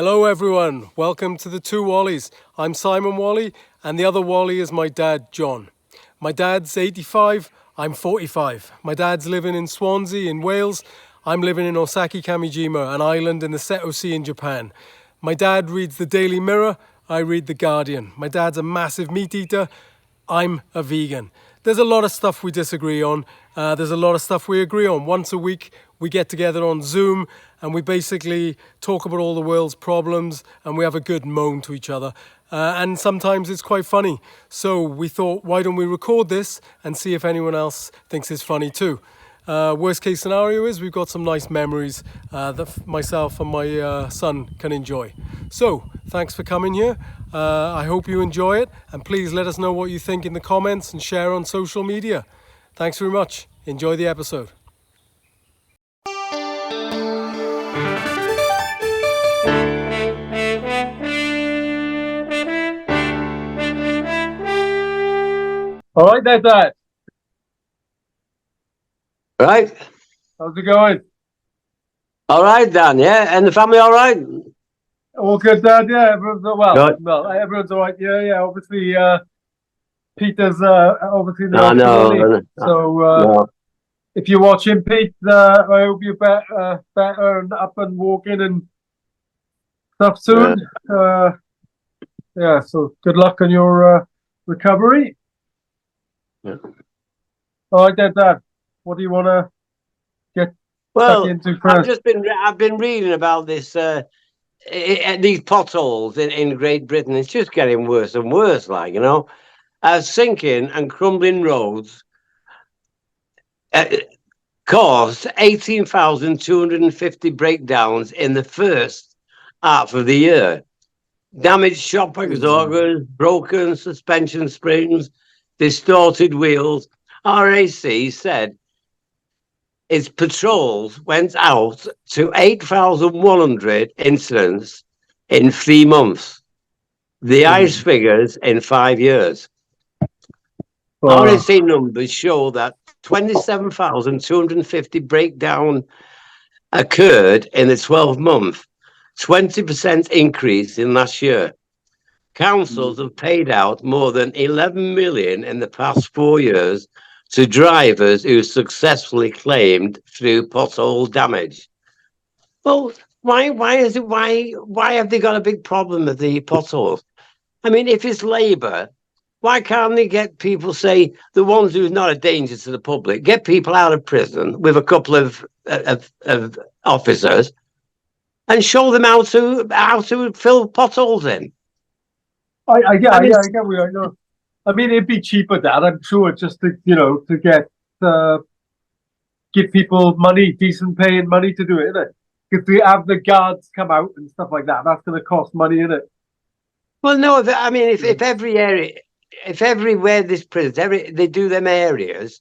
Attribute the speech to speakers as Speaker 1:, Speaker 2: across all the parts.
Speaker 1: Hello everyone, welcome to the Two Whalleys. I'm Simon Whalley and the other Whalley is my dad, John. My dad's 85, I'm 45. My dad's living in Swansea in Wales. I'm living in Osaki Kamijima, an island in the Seto Sea in Japan. My dad reads the Daily Mirror, I read the Guardian. My dad's a massive meat eater, I'm a vegan. There's a lot of stuff we disagree on. There's a lot of stuff we agree on. Once a week, we get together on Zoom and we basically talk about all the world's problems and we have a good moan to each other. And sometimes it's quite funny. So we thought, why don't we record this and see if anyone else thinks it's funny too. Worst case scenario is we've got some nice memories that myself and my son can enjoy. So thanks for coming here. I hope you enjoy it, and please let us know what you think in the comments and share on social media. Thanks very much. Enjoy the episode. All right there, Dad.
Speaker 2: Right.
Speaker 1: How's it going?
Speaker 2: All right, Dan. Yeah, and the family all right?
Speaker 1: All good, Dad. Yeah, everyone's
Speaker 2: Good.
Speaker 1: well, everyone's all right. Yeah. Obviously, Peter's obviously
Speaker 2: I know.
Speaker 1: league. So if you're watching, Pete, I hope you're better and up and walking and stuff soon. So good luck on your recovery.
Speaker 2: Yeah.
Speaker 1: All right, Dad. What do you want to get stuck into first?
Speaker 2: I've been reading about this. These potholes in Great Britain. It's just getting worse and worse. Sinking and crumbling roads caused 18,250 breakdowns in the first half of the year. Damaged shock absorbers, broken suspension springs, distorted wheels. RAC said its patrols went out to 8,100 incidents in 3 months. The highest figures in 5 years. RAC numbers show that 27,250 breakdown occurred in the 12-month, 20% increase in last year. Councils have paid out more than 11 million in the past 4 years to drivers who successfully claimed through pothole damage. Well, why have they got a big problem with the potholes? I mean, if it's Labour, why can't they get people, say, the ones who's not a danger to the public, get people out of prison with a couple of officers and show them how to fill potholes in?
Speaker 1: I get what I know. I mean, it'd be cheaper, Dad. I'm sure, just to get give people money, decent paying money to do it, isn't it? Because we have the guards come out and stuff like that. That's going to cost money, isn't it?
Speaker 2: Well, no. I mean, if every area, if everywhere this prison, they do them areas.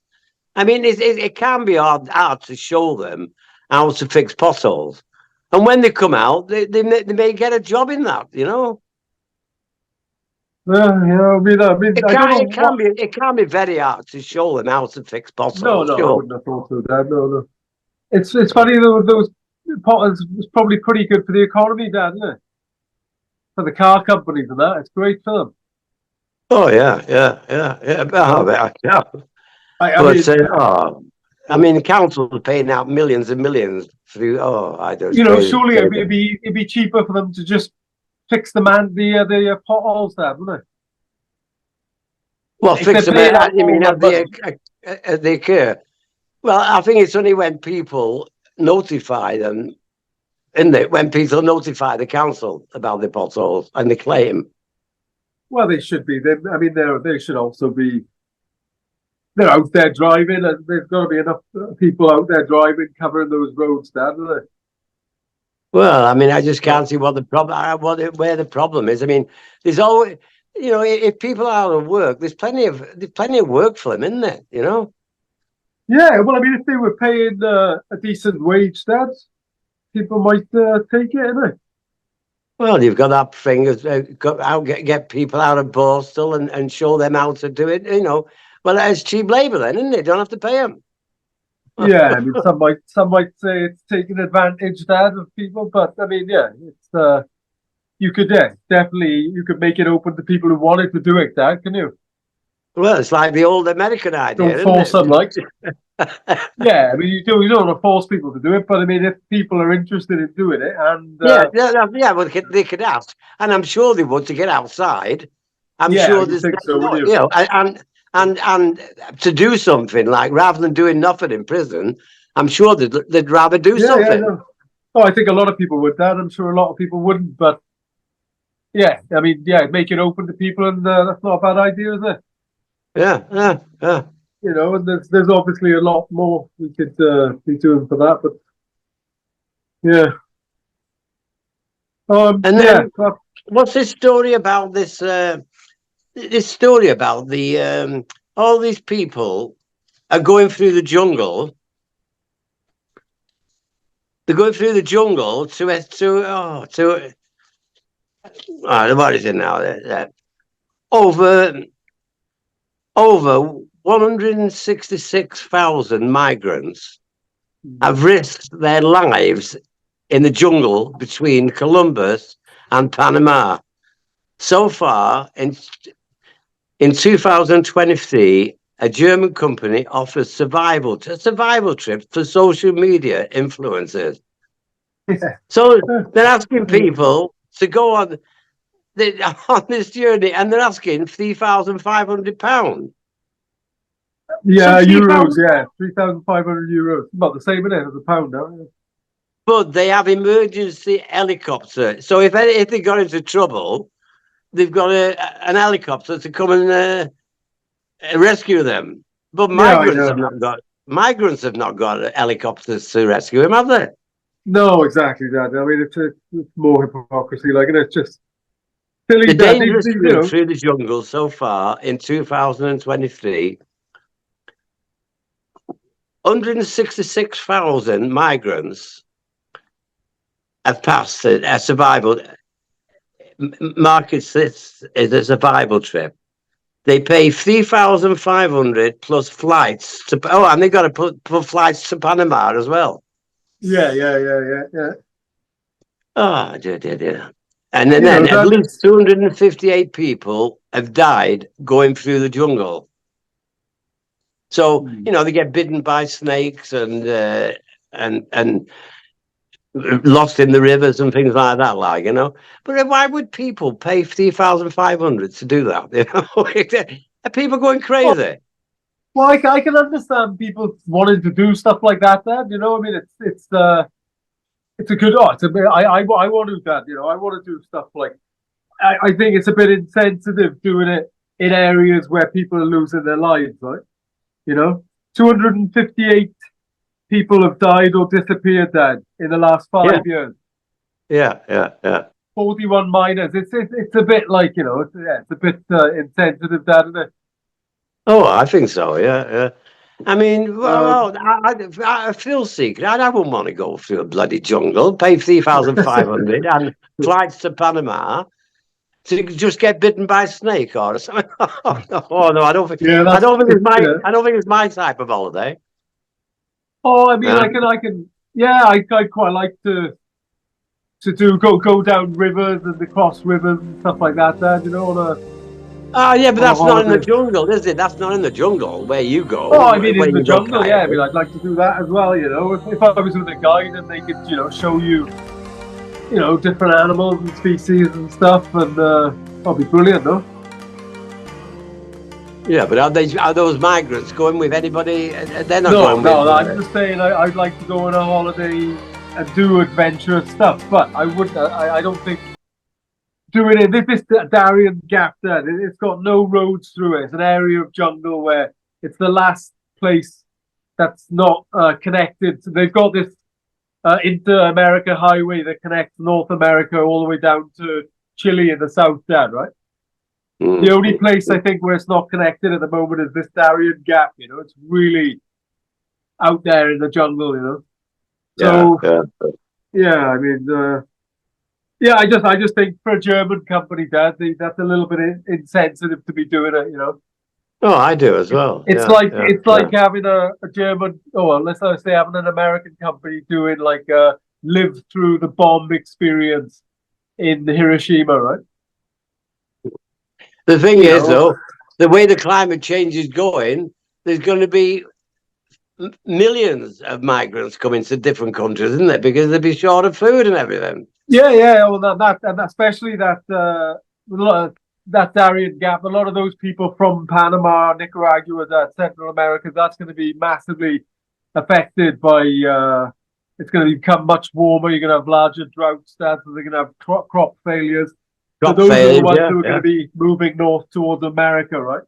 Speaker 2: I mean, it can be hard to show them how to fix potholes, and when they come out, they may get a job in that, It can be very hard to show them how to fix potholes.
Speaker 1: No, I wouldn't have thought so, Dad. No. It's funny though. Those potholes is probably pretty good for the economy, Dad, isn't it? For the car companies and that, it's great for them.
Speaker 2: Oh yeah. I mean, the council are paying out millions and millions through. I don't.
Speaker 1: Surely it'd be cheaper for them to just fix the potholes, Dad, wouldn't it?
Speaker 2: Well, fix them. You mean they occur? Well, I think it's only when people notify them, isn't it? When people notify the council about the potholes and they claim.
Speaker 1: Well, they should be. They should also be. They're out there driving, and there's got to be enough people out there driving, covering those roads, Dad, isn't it?
Speaker 2: Well, I mean, I just can't see what the problem, where the problem is. I mean, there's always, if people are out of work, there's plenty of work for them, isn't there?
Speaker 1: Yeah. Well, I mean, if they were paying a decent wage, Dad, people might take it, innit?
Speaker 2: Well, you've got that thing of get people out of Borstal and show them how to do it. Well, it's cheap labour then, isn't it? You don't have to pay them.
Speaker 1: Yeah, I mean, some might say it's taking advantage, Dad, of people, but I mean, yeah, it's you could definitely you could make it open to people who wanted to do it, Dad, can you?
Speaker 2: Well, it's like the old American idea,
Speaker 1: Don't
Speaker 2: isn't
Speaker 1: force them, like.
Speaker 2: it?
Speaker 1: Yeah, I mean, you don't want to force people to do it, but I mean, if people are interested in doing it, and
Speaker 2: Yeah. Well, they could ask, and I'm sure they would to get outside. I'm
Speaker 1: yeah,
Speaker 2: sure
Speaker 1: you
Speaker 2: there's,
Speaker 1: think so, would you?
Speaker 2: you know, and to do something like rather than doing nothing in prison, I'm sure they'd rather do
Speaker 1: Yeah,
Speaker 2: something.
Speaker 1: no. Oh, I think a lot of people would, Dad. I'm sure a lot of people wouldn't, but yeah, I mean, yeah, make it open to people, and that's not a bad idea, is it?
Speaker 2: Yeah.
Speaker 1: You know, and there's obviously a lot more we could be doing for that, but yeah,
Speaker 2: And
Speaker 1: yeah,
Speaker 2: then what's this story about this? This story about the all these people are going through the jungle. They're going through the jungle what is it now? Over 166,000 migrants have risked their lives in the jungle between Columbus and Panama. So far, in 2023, a German company offers survival trips for social media influencers.
Speaker 1: yeah,
Speaker 2: So they're asking people to go on this journey, and they're asking £3,500. So
Speaker 1: yeah,
Speaker 2: three
Speaker 1: euros,
Speaker 2: thousand,
Speaker 1: yeah, 3,500 euros, about the same in it as a pound now. Yeah.
Speaker 2: but they have emergency helicopter. So if they got into trouble, they've got an helicopter to come and rescue them. But
Speaker 1: Yeah, I know.
Speaker 2: migrants have not got helicopters to rescue them, have they?
Speaker 1: No, exactly that. I mean, it's more hypocrisy, like, and it's just silly
Speaker 2: The
Speaker 1: that
Speaker 2: dangerous
Speaker 1: you
Speaker 2: route
Speaker 1: know.
Speaker 2: through the jungle so far in 2023, 166,000 migrants have passed a survival. Markets this is a survival trip. They pay 3,500 plus flights to. Oh, and they got to put flights to Panama as well.
Speaker 1: Yeah.
Speaker 2: Oh, dear. And then,
Speaker 1: You know,
Speaker 2: at
Speaker 1: that
Speaker 2: least
Speaker 1: is,
Speaker 2: 258 people have died going through the jungle. So they get bitten by snakes and lost in the rivers and things like that, But why would people pay 3,500 to do that? Are people going crazy?
Speaker 1: well, I can understand people wanting to do stuff like that. Dad, you know, I mean, it's a good art. I want to do that. You know, I want to do stuff like. I think it's a bit insensitive doing it in areas where people are losing their lives, right? You know, 258 people have died or disappeared, Dad, in the last 5 years.
Speaker 2: Yeah.
Speaker 1: 41 minors. It's a bit like, you know, it's a bit insensitive, Dad, isn't it?
Speaker 2: Oh, I think so. Yeah. I mean,
Speaker 1: Um,
Speaker 2: well, I feel secret. I wouldn't want to go through a bloody jungle, pay 3,500 and flights to Panama to just get bitten by a snake or something. Oh no, I don't think.
Speaker 1: yeah,
Speaker 2: I
Speaker 1: that's
Speaker 2: don't think
Speaker 1: it,
Speaker 2: it's my.
Speaker 1: yeah.
Speaker 2: I don't think it's my type of holiday.
Speaker 1: Oh, I mean,
Speaker 2: Uh,
Speaker 1: yeah, I quite like to go down rivers and to cross rivers and stuff like that, Dad, you know,
Speaker 2: oh yeah, but
Speaker 1: on a
Speaker 2: that's not in the
Speaker 1: holiday.
Speaker 2: jungle, is it? That's not in the jungle where you
Speaker 1: Oh,
Speaker 2: go.
Speaker 1: I mean,
Speaker 2: Where
Speaker 1: in the
Speaker 2: you go
Speaker 1: jungle, yeah. I mean,
Speaker 2: kayaking.
Speaker 1: I'd like to do that as well. You know, if I was with a guide and they could, you know, show you, you know, different animals and species and stuff, and that'd be brilliant, no?
Speaker 2: Yeah, but are those migrants going with anybody? They're not
Speaker 1: No,
Speaker 2: going
Speaker 1: no.
Speaker 2: with.
Speaker 1: I'm just saying, I'd like to go on a holiday and do adventurous stuff, but I would, I don't think doing it. This Darién Gap, there, it's got no roads through it. It's an area of jungle where it's the last place that's not connected. So they've got this inter-America highway that connects North America all the way down to Chile in the south, Dad, right? The only place I think where it's not connected at the moment is this Darién Gap. You know, it's really out there in the jungle. You know, so yeah. I mean, yeah. I just think for a German company, Dad, that's a little bit insensitive to be doing it. You know,
Speaker 2: Oh, I do as well.
Speaker 1: it's like having a German, or well, let's say having an American company doing like a live through the bomb experience
Speaker 3: in Hiroshima, right?
Speaker 2: The thing is, though, the way the climate change is going, there's going to be millions of migrants coming to different countries, isn't there? Because they'll be short of food and everything.
Speaker 3: Yeah. Well, and especially that that Darién Gap. A lot of those people from Panama, Nicaragua, that Central America, that's going to be massively affected by. It's going to become much warmer. You're going to have larger droughts. They're going to have crop failures. So those are the ones who are going to be moving north towards America, right?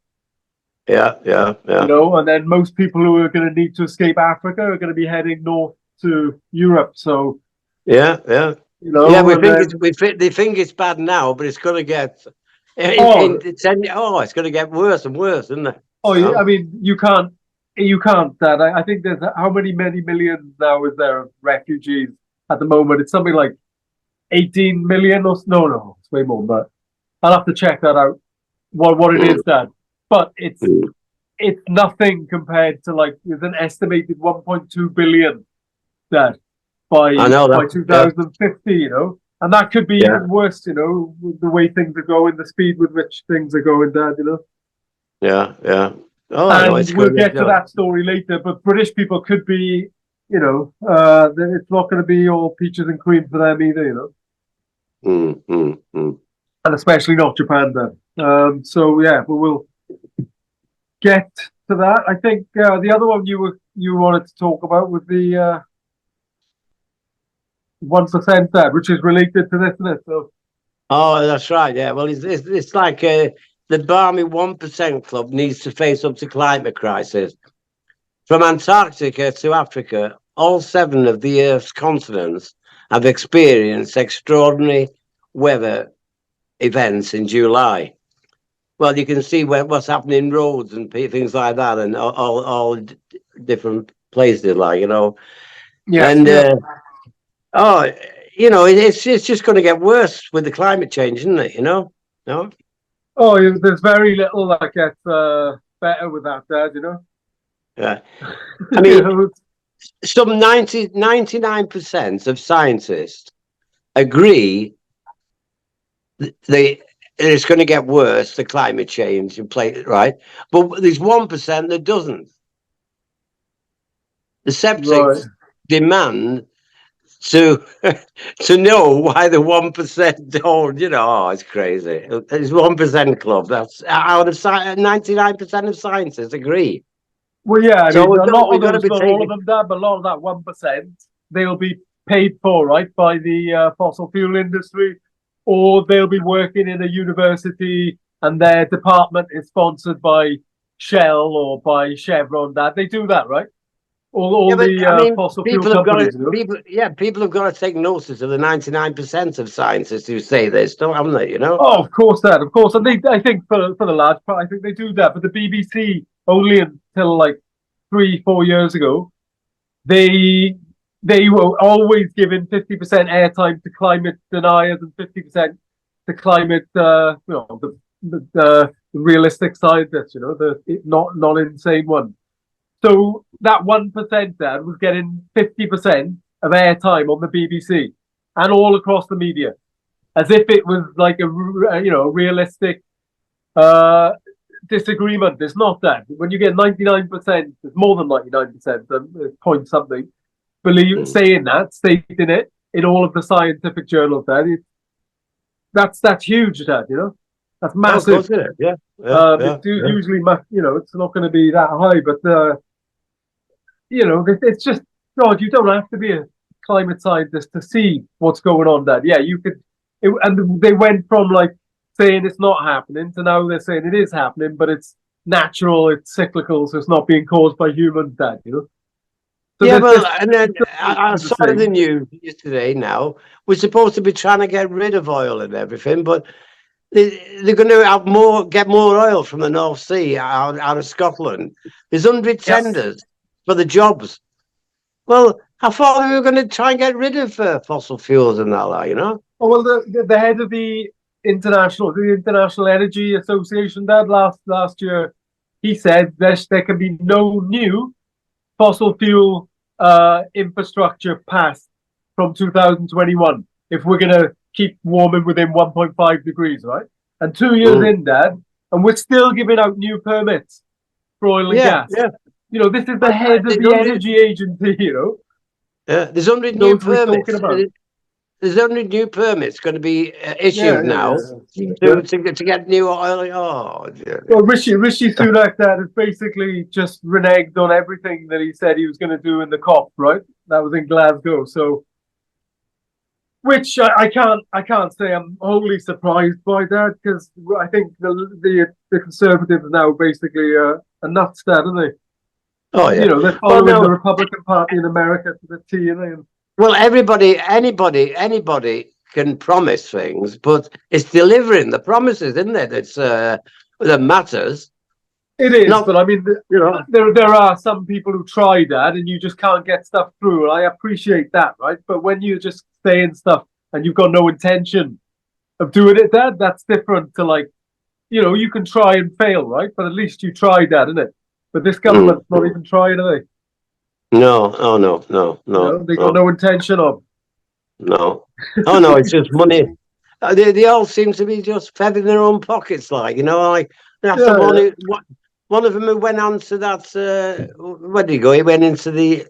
Speaker 2: Yeah.
Speaker 3: And then most people who are going to need to escape Africa are going to be heading north to Europe. So
Speaker 2: yeah. They think it's bad now, but it's going to get. It's going to get worse and worse, isn't it?
Speaker 3: I mean, you can't. Dad. I think there's how many millions now is there of refugees at the moment? It's something like 18 million or no, it's way more than that. I'll have to check that out. What it is, Dad. But it's nothing compared to there's an estimated 1.2 billion, Dad, by 2050. And that could be even worse. With the way things are going, the speed with which things are going, Dad.
Speaker 2: Yeah.
Speaker 3: We'll get to that story later. But British people could be, it's not going to be all peaches and cream for them either. And especially not Japan then. So yeah, we will get to that. I think the other one you wanted to talk about was the 1% there, which is related to this, isn't it? So.
Speaker 2: Oh, that's right. Yeah. Well, it's like the barmy 1% club needs to face up to climate crisis. From Antarctica to Africa, all 7 of the Earth's continents have experienced extraordinary weather events in July. Well, you can see what's happening in roads and things like that, and all different places,
Speaker 3: Yeah.
Speaker 2: And it's just going to get worse with the climate change, isn't it? No.
Speaker 3: Oh, there's very little that gets better with that, Dad.
Speaker 2: Yeah. I mean, some 99% of scientists agree it's going to get worse, the climate change in place, right? But there's 1% that doesn't. The skeptics demand to know why the 1% don't. It's crazy. It's 1% club. That's out of 99% of scientists agree.
Speaker 3: Well, yeah. I mean, not all of them, Dad, but a lot of that 1%, they'll be paid for, right, by the fossil fuel industry. Or they'll be working in a university and their department is sponsored by Shell or by Chevron. That they do that, right? Fossil fuel companies.
Speaker 2: People have got to take notice of the 99% of scientists who say this, haven't they?
Speaker 3: Oh, of course, Dad. Of course, and I think for the large part, I think they do that. But the BBC only until 3-4 years ago, they were always given 50% airtime to climate deniers and 50% to climate, the realistic scientists, the not insane one. So that 1% Dad was getting 50% of airtime on the BBC and all across the media, as if it was like a realistic disagreement. It's not that. When you get 99%, it's more than 99%, point something. Stating it in all of the scientific journals, Dad. That's huge, Dad. That's massive.
Speaker 2: Of course it is.
Speaker 3: Usually, it's not going to be that high, but it's just God. You don't have to be a climate scientist to see what's going on, Dad. Yeah, you could. And they went from saying it's not happening to now they're saying it is happening, but it's natural, it's cyclical, so it's not being caused by humans, Dad. So
Speaker 2: and then I saw in the news yesterday. Now we're supposed to be trying to get rid of oil and everything, but they're going to get more oil from the North Sea out of Scotland. There's 100 tenders for the jobs. Well, I thought we were going to try and get rid of fossil fuels and all that.
Speaker 3: Oh, well, the head of the International Energy Association, Dad, last year, he said there can be no new fossil fuel infrastructure passed from 2021 if we're going to keep warming within 1.5 degrees, right? And 2 years in, Dad, and we're still giving out new permits for oil and gas.
Speaker 2: Yeah.
Speaker 3: You know, this is the head of the energy agency, you know.
Speaker 2: There's 100
Speaker 3: He
Speaker 2: new
Speaker 3: knows what he's
Speaker 2: permits.
Speaker 3: talking about.
Speaker 2: There's 100 new permits going to be issued now to get new oil. Oh, dear.
Speaker 3: Well, Rishi Sunak, Dad, has basically just reneged on everything that he said he was going to do in the COP, right? That was in Glasgow. So, which I can't say I'm wholly surprised by that, because I think the Conservatives now basically are nuts, Dad, aren't they?
Speaker 2: Oh yeah.
Speaker 3: You know, they're following the Republican Party in America to the T, and
Speaker 2: well, anybody can promise things, but it's delivering the promises, isn't it? It's that matters.
Speaker 3: it is. But I mean, you know, there are some people who try that, and you just can't get stuff through. I appreciate that, right? But when you're just saying stuff and you've got no intention of doing it, Dad, that's different to, like, you know, you can try and fail, right? But at least you tried that, isn't it? But this government's not even trying, are they?
Speaker 2: No. No.
Speaker 3: They got no intention of.
Speaker 2: No. Oh no, it's just money. They all seem to be just fed in their own pockets, like, you know, like one of them who went on to that. Where did he go? He went into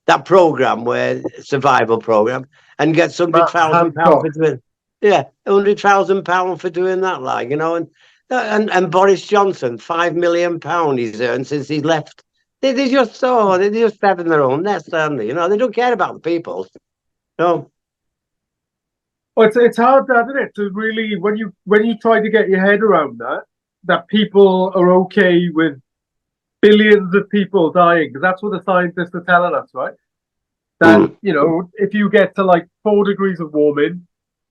Speaker 2: that program, where survival program, and gets £100,000 for doing. Yeah, £100,000 for doing that, like, you know, and Boris Johnson, £5 million he's earned since he left. They just have in their own nest, aren't they? You know, they don't care about the people. No.
Speaker 3: Well, it's hard, isn't it, to really, when you try to get your head around that people are okay with billions of people dying, because that's what the scientists are telling us, right? That you know, if you get to like 4 degrees of warming,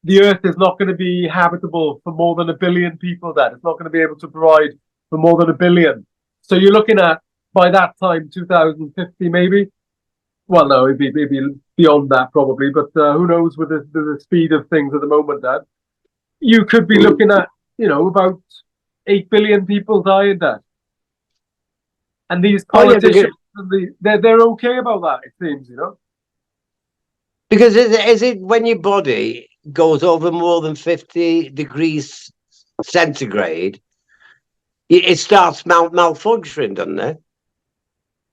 Speaker 3: the Earth is not going to be habitable for more than 1 billion people. That it's not going to be able to provide for more than 1 billion. So you're looking at, by that time, 2050 maybe. Well, no, it'd be beyond that probably, but who knows with the speed of things at the moment, Dad. You could be looking at, you know, about 8 billion people dying, Dad. And these politicians, they're okay about that, it seems, you know.
Speaker 2: Because is it when your body goes over more than 50 degrees centigrade, it starts malfunctioning, doesn't it?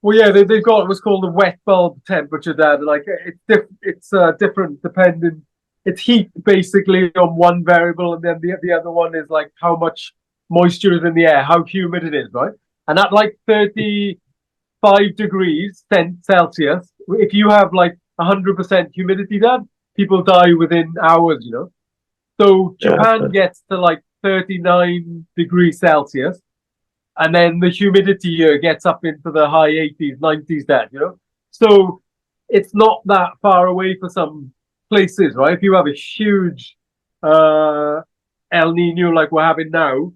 Speaker 3: Well, yeah, they've got what's called the wet bulb temperature, Dad. Like it's different depending. It's heat basically on one variable, and then the other one is like how much moisture is in the air, how humid it is, right? And at like 35 degrees Celsius, if you have like 100% humidity, Dad, people die within hours, you know. So Japan gets to like 39 degrees Celsius, and then the humidity here gets up into the high 80s, 90s, Dad, you know. So it's not that far away for some places, right? If you have a huge El Nino like we're having now,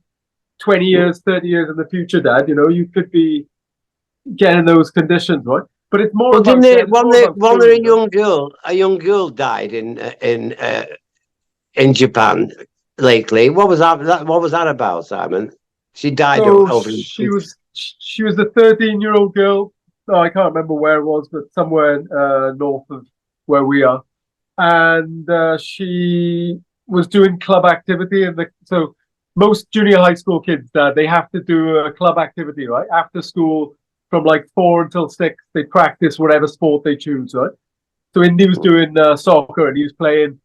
Speaker 3: 20 years, 30 years in the future, Dad, you know, you could be getting those conditions, right? But it's more about
Speaker 2: a young girl died in Japan lately. What was that about, Simon? She died over.
Speaker 3: She was a 13-year-old girl. Oh, I can't remember where it was, but somewhere north of where we are. And she was doing club activity, and so most junior high school kids, they have to do a club activity, right? After school, from like 4 until 6, they practice whatever sport they choose, right? So Indy was doing soccer, and he was playing.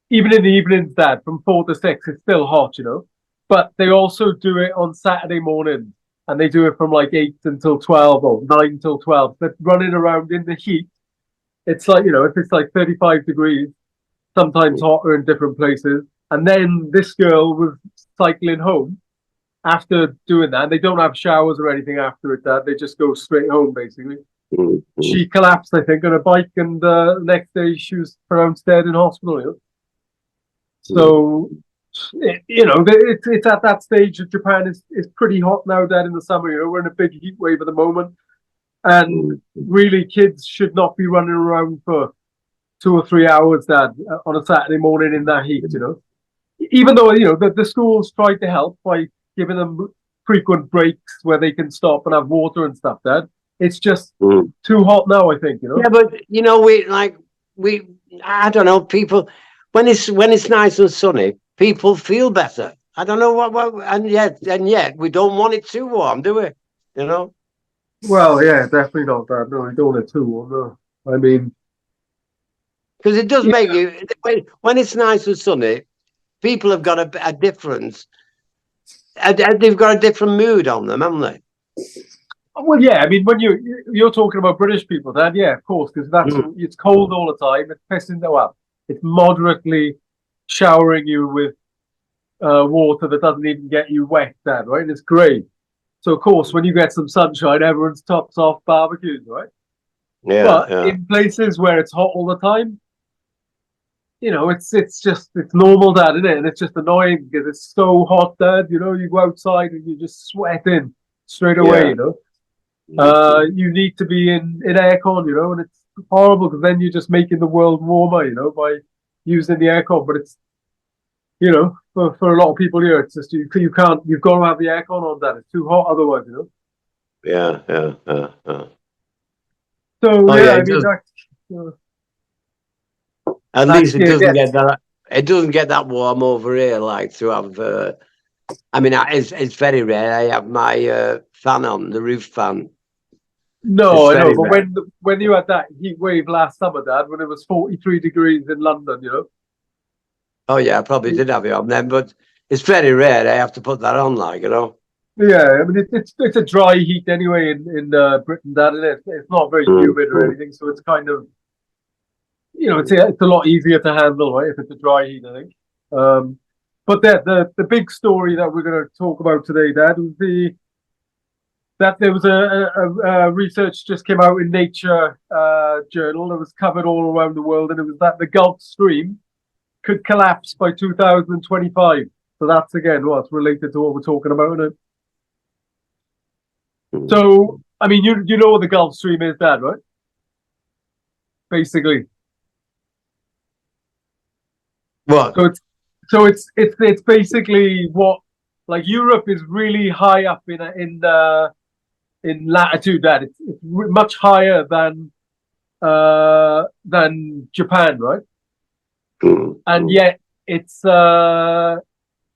Speaker 3: Even in the evenings, Dad, from 4 to 6, it's still hot, you know. But they also do it on Saturday morning, and they do it from like 8 until 12 or 9 till 12. They're running around in the heat. It's like, you know, if it's like 35 degrees, sometimes hotter in different places. And then this girl was cycling home after doing that. They don't have showers or anything after it, Dad. They just go straight home, basically. She collapsed, I think, on a bike, and the next day she was pronounced dead in hospital, you know? So, you know, it's at that stage that Japan is pretty hot now, Dad, in the summer. You know, we're in a big heat wave at the moment, and really, kids should not be running around for 2 or 3 hours, Dad, on a Saturday morning in that heat. You know, even though, you know, the schools tried to help by giving them frequent breaks where they can stop and have water and stuff, Dad. It's just too hot now, I think. You know.
Speaker 2: Yeah, but you know, I don't know, people. when it's nice and sunny, people feel better. I don't know what and yet we don't want it too warm, do we? You know?
Speaker 3: Well, yeah, definitely not that. No, I don't want it too warm. No, I mean,
Speaker 2: Because it does
Speaker 3: yeah,
Speaker 2: make you when it's nice and sunny, people have got a difference. They've got a different mood on them, haven't they?
Speaker 3: well, yeah. I mean, when you're talking about British people, Dad, yeah, of course, because it's cold all the time. It's pissing well. It's moderately showering you with water that doesn't even get you wet, Dad. Right? And it's great. So of course, when you get some sunshine, everyone's tops off barbecues, right?
Speaker 2: Yeah,
Speaker 3: But
Speaker 2: yeah.
Speaker 3: in places where it's hot all the time, it's normal, Dad, isn't it? And it's just annoying because it's so hot, Dad. You go outside and you're just sweating straight away.
Speaker 2: Yeah.
Speaker 3: You need to be in aircon, and it's horrible because then you're just making the world warmer, by using the aircon. But it's for a lot of people here, it's just you can't. You've got to have the aircon on, Dad. It's too hot otherwise.
Speaker 2: Yeah.
Speaker 3: So
Speaker 2: Oh
Speaker 3: yeah,
Speaker 2: yeah,
Speaker 3: I
Speaker 2: it
Speaker 3: mean
Speaker 2: does.
Speaker 3: uh,
Speaker 2: At least it
Speaker 3: actually,
Speaker 2: doesn't
Speaker 3: yeah.
Speaker 2: get that. It doesn't get that warm over here, like to have. I mean, it's very rare. I have my fan on, the roof fan. It's
Speaker 3: No, I know,
Speaker 2: very
Speaker 3: but
Speaker 2: rare.
Speaker 3: when you had that heat wave last summer, Dad, when it was 43 degrees in London.
Speaker 2: Oh yeah, I probably did have it on then, but it's very rare. I have to put that on, like.
Speaker 3: Yeah, I mean it's a dry heat anyway in Britain, Dad, and it's not very humid or
Speaker 2: Mm.
Speaker 3: anything, so it's kind of it's a lot easier to handle, right? If it's a dry heat, I think. But the big story that we're going to talk about today, Dad, was that there was a research just came out in Nature journal that was covered all around the world, and it was that the Gulf Stream could collapse by 2025. So that's again what's related to what we're talking about. Isn't it? So I mean, you know what the Gulf Stream is, Dad, right? Basically,
Speaker 2: What?
Speaker 3: so it's basically what, like, Europe is really high up in latitude, Dad. It's much higher than Japan, right? And yet it's almost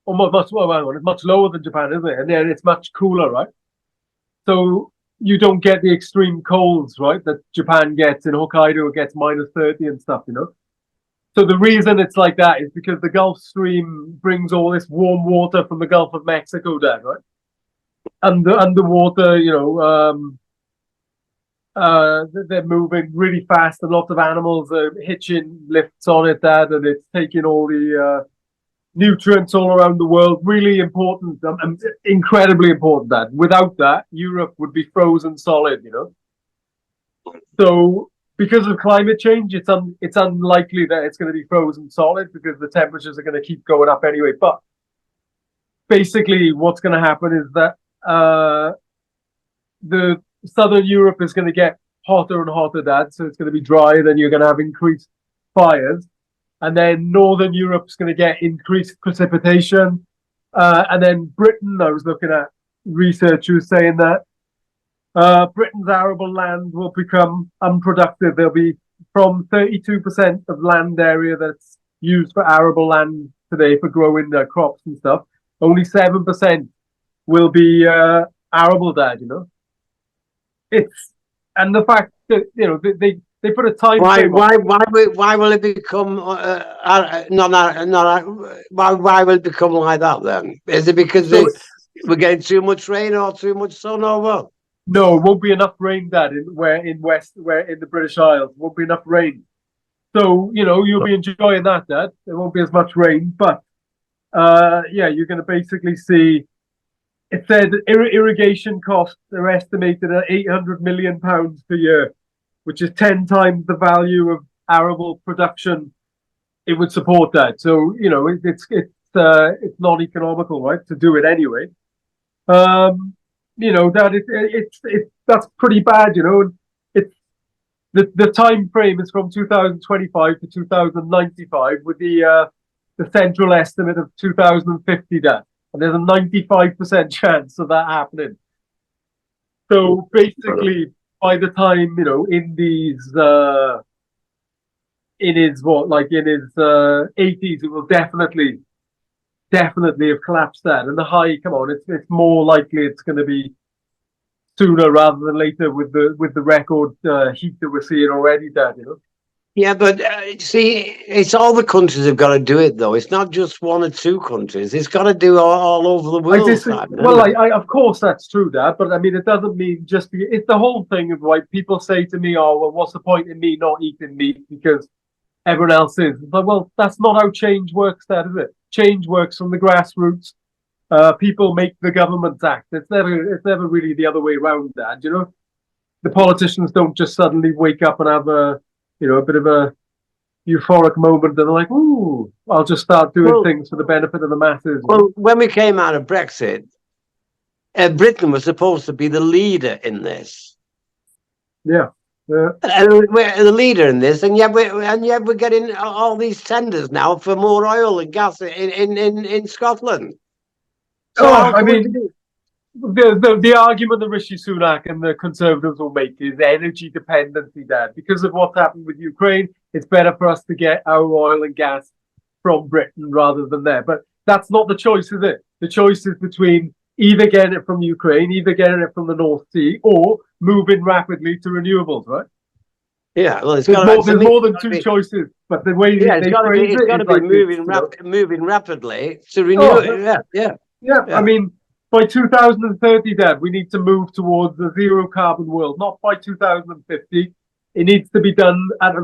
Speaker 3: it's much lower than Japan, isn't it? And then it's much cooler, right? So you don't get the extreme colds, right? That Japan gets in Hokkaido. It gets -30 and stuff. So the reason it's like that is because the Gulf Stream brings all this warm water from the Gulf of Mexico down, right? And the underwater, they're moving really fast, and lots of animals are hitching lifts on it, Dad, and it's taking all the nutrients all around the world. Really important, and incredibly important, Dad. Without that, Europe would be frozen solid. So because of climate change, it's unlikely that it's going to be frozen solid because the temperatures are going to keep going up anyway. But basically, what's going to happen is that the southern Europe is going to get hotter and hotter, Dad. So it's going to be drier. Then you're going to have increased fires, and then northern Europe's going to get increased precipitation, and then Britain. I was looking at researchers saying that Britain's arable land will become unproductive. There'll be from 32% of land area that's used for arable land today for growing crops and stuff. Only 7% will be arable, Dad. It's and the fact that they put a time frame.
Speaker 2: Why will it become why will it become like that then? Is it because we're getting too much rain or too much sun or what?
Speaker 3: No, it won't be enough rain, Dad. Where in the British Isles, won't be enough rain. So you'll be enjoying that, Dad. There won't be as much rain, but yeah, you're going to basically see. It said irrigation costs are estimated at £800 million per year, which is 10 times the value of arable production it would support that. So it's not economical, right, to do it anyway. That that's pretty bad. It's the time frame is from 2025 to 2095, with the central estimate of 2050. That, and there's a 95% chance of that happening. So basically, by the time in these in his in his 80s, it will definitely have collapsed that. And the high, come on, it's more likely it's going to be sooner rather than later with the record heat that we're seeing already, Dad.
Speaker 2: Yeah, but see, it's all the countries have got to do it, though. It's not just one or two countries. It's got to do all over the world.
Speaker 3: I of course that's true, Dad. But I mean, it doesn't mean it's the whole thing of why people say to me, "Oh, well, what's the point in me not eating meat because everyone else is?" It's like, well, that's not how change works, Dad, is it? Change works from the grassroots. People make the governments act. It's never really the other way around, Dad. The politicians don't just suddenly wake up and have a bit of a euphoric moment and they're like, "Ooh, I'll just start doing things for the benefit of the masses."
Speaker 2: Well, when we came out of Brexit, Britain was supposed to be the leader in this.
Speaker 3: Yeah.
Speaker 2: We're the leader in this, and yet we're getting all these tenders now for more oil and gas in Scotland.
Speaker 3: So I mean, the argument that Rishi Sunak and the Conservatives will make is energy dependency, Dad. Because of what's happened with Ukraine, it's better for us to get our oil and gas from Britain rather than there. But that's not the choice, is it? The choice is between either getting it from Ukraine, either getting it from the North Sea, or moving rapidly to renewables, right?
Speaker 2: Yeah, well, there's
Speaker 3: more than two choices, but the way they phrase
Speaker 2: it's got to be moving rapidly to renew it. Yeah.
Speaker 3: I mean, by 2030, Dad, we need to move towards a zero carbon world. Not by 2050. It needs to be done at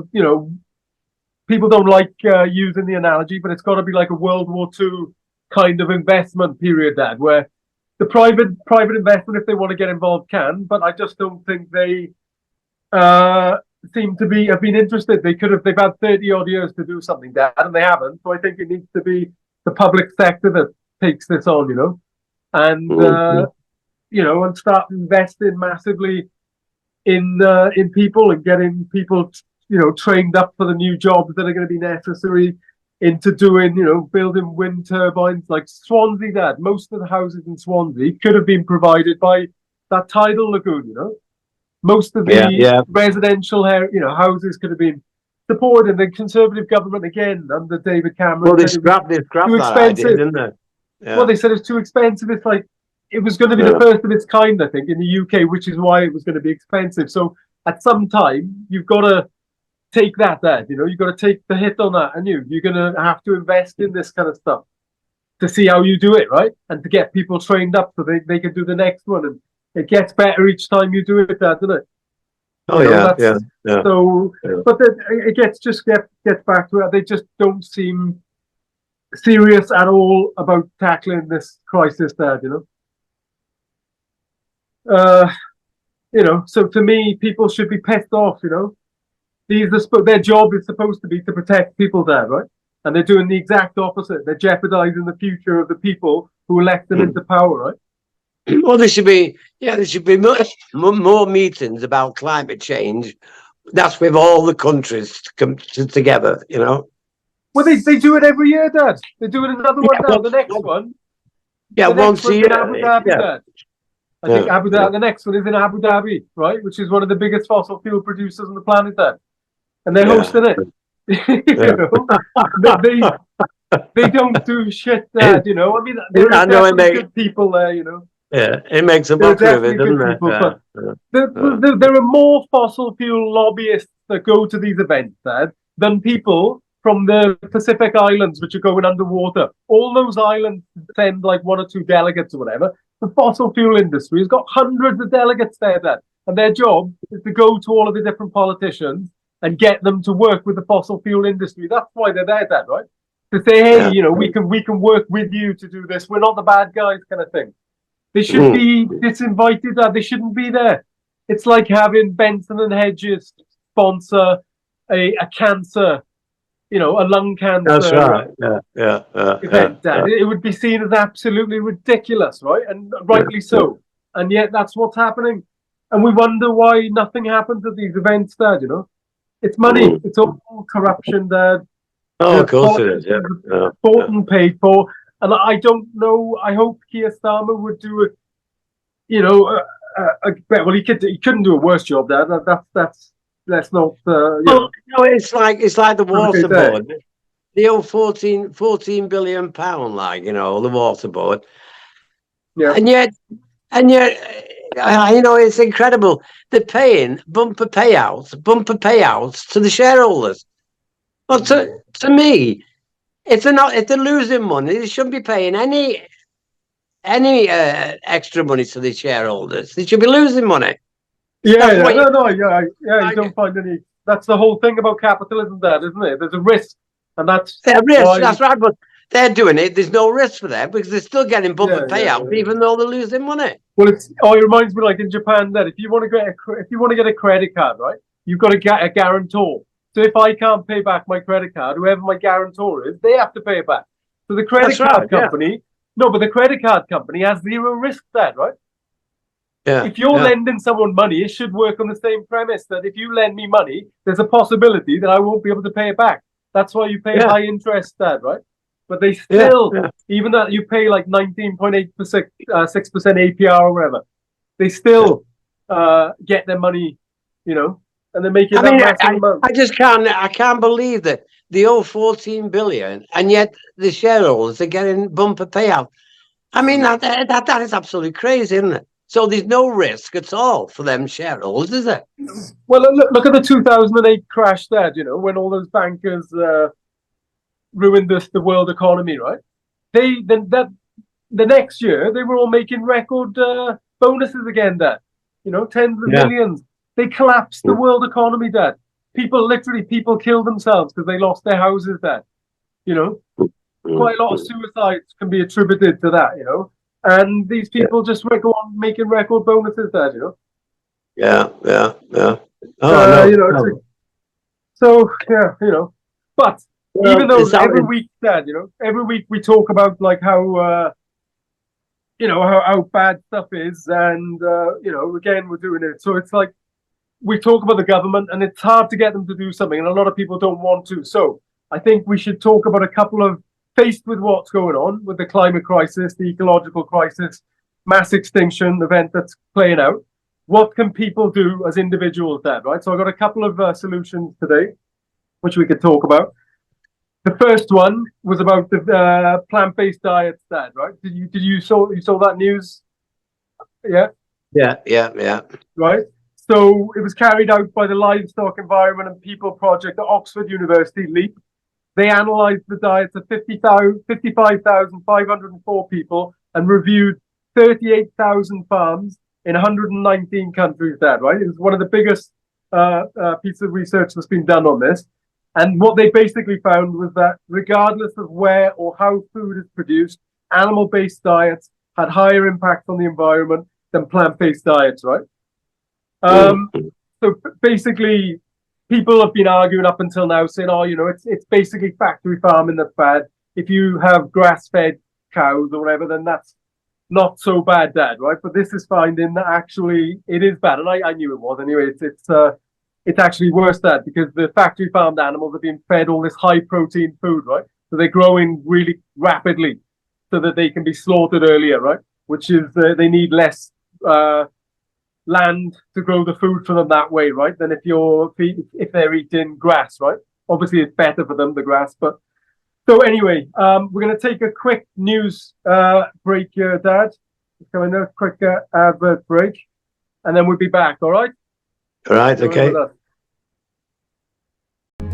Speaker 3: people don't like using the analogy, but it's got to be like a World War II kind of investment period, Dad, where the private investment, if they want to get involved, can. But I just don't think they seem to have been interested. They've had 30 odd years to do something, Dad, and they haven't. So I think it needs to be the public sector that takes this on, and and start investing massively in people and getting people trained up for the new jobs that are going to be necessary into doing building wind turbines like Swansea. Dad, most of the houses in Swansea could have been provided by that tidal lagoon. Most of the residential houses could have been supported. The Conservative government again under David Cameron.
Speaker 2: Well, they scrapped that idea, didn't they?
Speaker 3: Yeah. Well, they said it's too expensive. It's like it was going to be the first of its kind, I think, in the UK, which is why it was going to be expensive. So at some time, you've got to take that, Dad. You've got to take the hit on that, and you're going to have to invest in this kind of stuff to see how you do it, right? And to get people trained up so they can do the next one, and it gets better each time you do it, Dad, doesn't it?
Speaker 2: Yeah.
Speaker 3: So, but it gets back to it. They just don't seem serious at all about tackling this crisis, Dad. So to me, people should be pissed off. Their job is supposed to be to protect people, Dad, right? And they're doing the exact opposite. They're jeopardizing the future of the people who elect them into power, right?
Speaker 2: Well, there should be more meetings about climate change. That's with all the countries come together,
Speaker 3: Well, they do it every year, Dad. They're doing another one now. The next one.
Speaker 2: Yeah, once a year.
Speaker 3: Abu Dhabi, Dad. I think Abu Dhabi. The next one is in Abu Dhabi, right? Which is one of the biggest fossil fuel producers on the planet, Dad. And they're hosting it. They don't do shit, Dad. I mean, there are definitely good people there.
Speaker 2: Yeah, it makes a mockery of it, doesn't it?
Speaker 3: There are more fossil fuel lobbyists that go to these events, Dad, than people from the Pacific Islands, which are going underwater. All those islands send like one or two delegates or whatever. The fossil fuel industry has got hundreds of delegates there, Dad. And their job is to go to all of the different politicians and get them to work with the fossil fuel industry. That's why they're there, Dad, right? To say, hey, we can work with you to do this. We're not the bad guys, kind of thing. They should be disinvited, Dad. They shouldn't be there. It's like having Benson and Hedges sponsor a cancer, a lung cancer.
Speaker 2: That's right.
Speaker 3: Event, Dad. It would be seen as absolutely ridiculous, right? And rightly so. And yet that's what's happening. And we wonder why nothing happens at these events, Dad. It's money. It's all corruption, Dad.
Speaker 2: Oh, of course it is. Yeah.
Speaker 3: Bought and paid for. And I don't know. I hope Keir Starmer would do well, he couldn't do a worse job, Dad. That's let's not,
Speaker 2: Well, no, it's like the water
Speaker 3: Equivocate that.
Speaker 2: board, the old 14 billion pound, like, you know, the water board,
Speaker 3: yeah.
Speaker 2: and yet, you know, it's incredible. They're paying bumper payouts to the shareholders. Well, to me, if they're losing money, they shouldn't be paying any extra money to the shareholders. They should be losing money.
Speaker 3: Yeah,
Speaker 2: That's what you
Speaker 3: you don't find any. That's the whole thing about capitalism, that isn't it? There's a risk, and that's
Speaker 2: risk.
Speaker 3: why.
Speaker 2: That's right, but they're doing it. There's no risk for them because they're still getting bumper
Speaker 3: Yeah,
Speaker 2: payouts, even though they're losing money.
Speaker 3: Well, it reminds me, like in Japan, that if you want to get a credit card, right, you've got to get a guarantor. So if I can't pay back my credit card, whoever my guarantor is, they have to pay it back. So the credit card company, no, but the credit card company has zero risk there, right?
Speaker 2: Yeah.
Speaker 3: If you're lending someone money, it should work on the same premise that if you lend me money, there's a possibility that I won't be able to pay it back. That's why you pay high interest, Dad, right? But they still, even that you pay like 19.8%, 6% APR or whatever, they still get their money, you know, and they're making that massive amount.
Speaker 2: I can't believe that the old 14 billion, and yet the shareholders are getting bumper payout. I mean, that is absolutely crazy, isn't it? So there's no risk at all for them shareholders, is there?
Speaker 3: Well, look at the 2008 crash, Dad, you know, when all those bankers ruined the world economy, right? The next year they were all making record bonuses again, Dad. You know, tens of millions. They collapsed the world economy, Dad. People killed themselves because they lost their houses, Dad. You know, quite a lot of suicides can be attributed to that, you know. And these people just go on making record bonuses, Dad. You know.
Speaker 2: Yeah.
Speaker 3: Oh, you know. So yeah, you know. But even though every week, Dad, you know, every week we talk about like how you know how bad stuff is, and you know, again we're doing it. So it's like we talk about the government, and it's hard to get them to do something, and a lot of people don't want to. So I think we should talk about a couple of, faced with what's going on with the climate crisis, the ecological crisis, mass extinction event that's playing out. What can people do as individuals, Dad? Right. So I got a couple of solutions today, which we could talk about. The first one was about the plant-based diets, Dad. Right? Did you saw that news? Yeah. Right. So it was carried out by the Livestock, Environment and People Project at Oxford University, LEAP. They analysed the diets of 55,504 people and reviewed 38,000 farms in 119 countries, Dad, right? It was one of the biggest pieces of research that's been done on this. And what they basically found was that regardless of where or how food is produced, animal-based diets had higher impact on the environment than plant-based diets, right? So basically, people have been arguing up until now, saying, "Oh, you know, it's basically factory farming that's bad. If you have grass-fed cows or whatever, then that's not so bad, Dad, right?" But this is finding that actually it is bad, and I knew it was anyway. It's actually worse, Dad, because the factory farmed animals are being fed all this high-protein food, right? So they're growing really rapidly, so that they can be slaughtered earlier, right? Which is they need less land to grow the food for them that way, right? Than if they're eating grass, right? Obviously, it's better for them, the grass. But so anyway, we're going to take a quick news break here, Dad. Just coming a quick advert break, and then we'll be back. All right?
Speaker 2: All right. Okay.